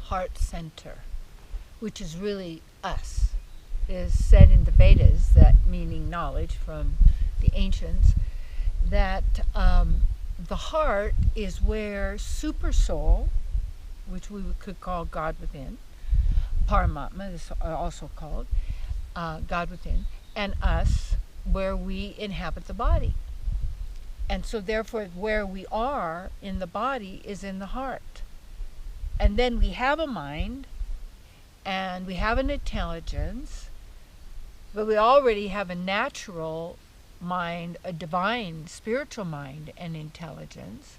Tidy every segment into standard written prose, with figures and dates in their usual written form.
heart center, which is really us. It is said in the Vedas, that meaning knowledge from the ancients, that the heart is where super soul, which we could call God within, Paramatma is also called God within, and us, where we inhabit the body. And so therefore where we are in the body is in the heart. And then we have a mind, and we have an intelligence, but we already have a natural mind, a divine spiritual mind and intelligence.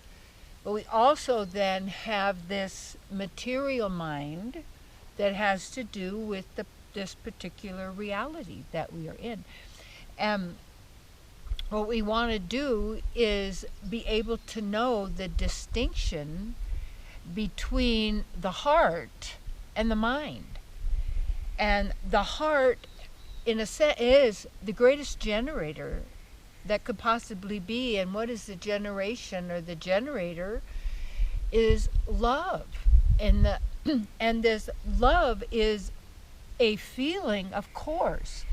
But we also then have this material mind that has to do with this particular reality that we are in. And what we want to do is be able to know the distinction between the heart and the mind. And the heart, in a sense, is the greatest generator that could possibly be. And what is the generation, or the generator is love. And and this love is a feeling, of course,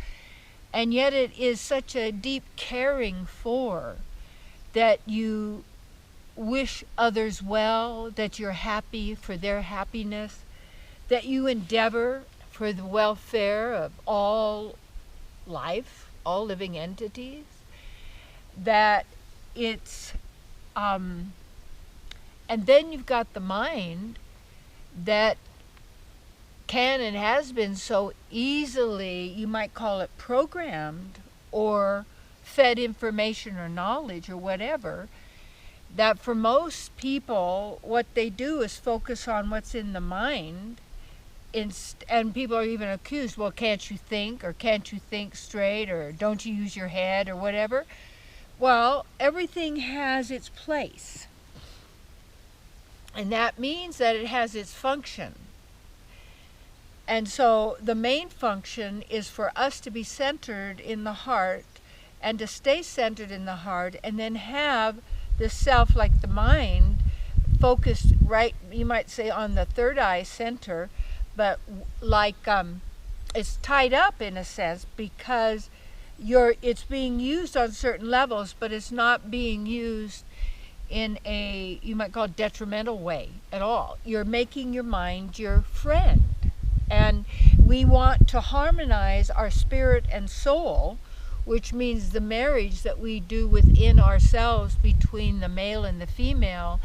and yet it is such a deep caring for, that you wish others well, that you're happy for their happiness, that you endeavor for the welfare of all life, all living entities, that it's, and then you've got the mind that can and has been so easily, you might call it programmed, or fed information or knowledge or whatever, that for most people what they do is focus on what's in the mind, and people are even accused, well, can't you think, or can't you think straight, or don't you use your head, or whatever. Well, everything has its place, and that means that it has its function. And so the main function is for us to be centered in the heart, and to stay centered in the heart, and then have the self, like the mind, focused right, you might say, on the third eye center, but like it's tied up in a sense, because it's being used on certain levels, but it's not being used in a, you might call it, detrimental way at all. You're making your mind your friend. And we want to harmonize our spirit and soul, which means the marriage that we do within ourselves between the male and the female.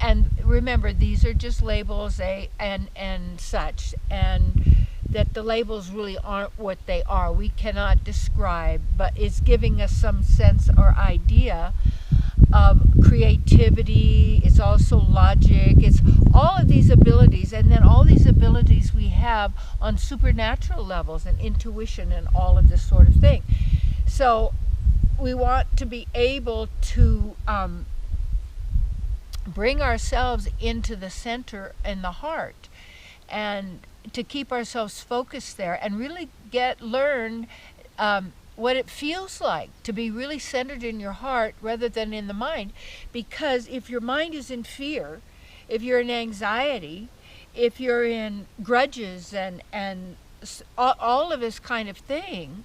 And remember, these are just labels, and such, and that the labels really aren't what they are. We cannot describe, but it's giving us some sense or idea of creativity. It's also logic. It's all of these abilities, and then all these abilities we have on supernatural levels, and intuition, and all of this sort of thing. So we want to be able to bring ourselves into the center and the heart, and to keep ourselves focused there, and really learn what it feels like to be really centered in your heart rather than in the mind. Because if your mind is in fear, if you're in anxiety, if you're in grudges and all of this kind of thing,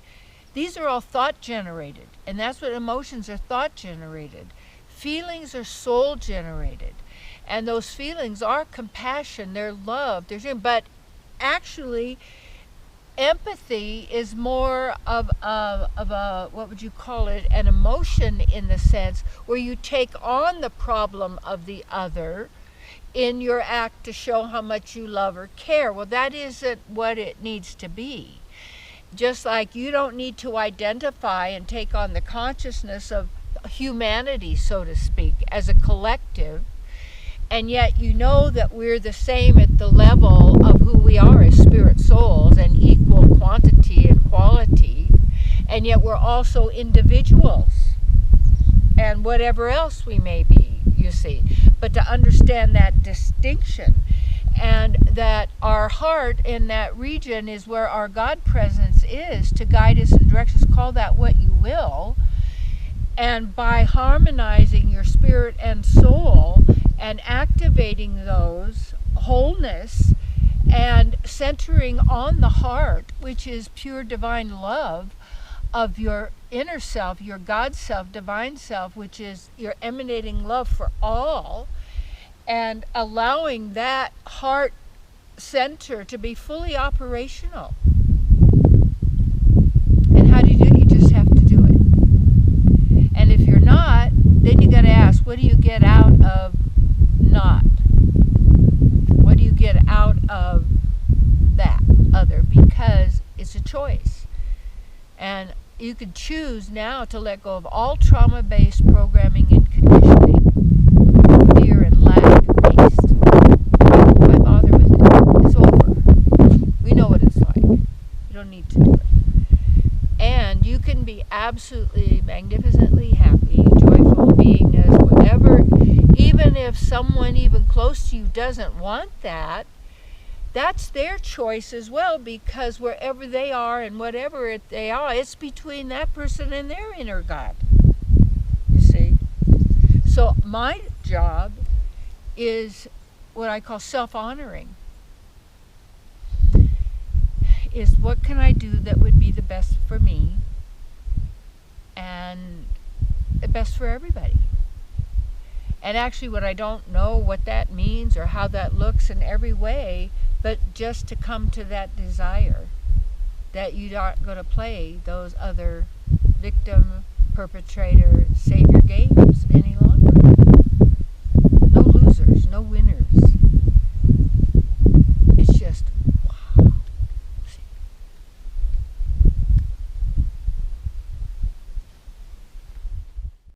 these are all thought generated. And that's what emotions are, thought generated. Feelings are soul generated. And those feelings are compassion, they're love, but actually empathy is more of a, what would you call it, an emotion, in the sense where you take on the problem of the other in your act to show how much you love or care. Well, that isn't what it needs to be. Just like you don't need to identify and take on the consciousness of humanity, so to speak, as a collective, and yet you know that we're the same at the level of who we are as spirit souls, and equal quantity and quality, and yet we're also individuals and whatever else we may be, you see. But to understand that distinction, and that our heart in that region is where our God presence is, to guide us and direct us, call that what you will. And by harmonizing your spirit and soul and activating those wholeness and centering on the heart, which is pure divine love of your inner self, your God self, divine self, which is your emanating love for all, and allowing that heart center to be fully operational. And how do you do it? You just have to do it. And if you're not, then you got to ask, what do you get out of not? What do you get out of that other? Because it's a choice. And you can choose now to let go of all trauma-based programming and conditioning, fear and lack-based. Why bother with it? It's over. We know what it's like. You don't need to do it. And you can be absolutely magnificently happy, joyful, beingness, whatever. Even if someone even close to you doesn't want that, that's their choice as well, because wherever they are and whatever they are, it's between that person and their inner God. You see? So my job is what I call self-honoring. Is what can I do that would be the best for me and the best for everybody? And actually, what I don't know what that means or how that looks in every way, but just to come to that desire that you aren't going to play those other victim, perpetrator, savior games any longer.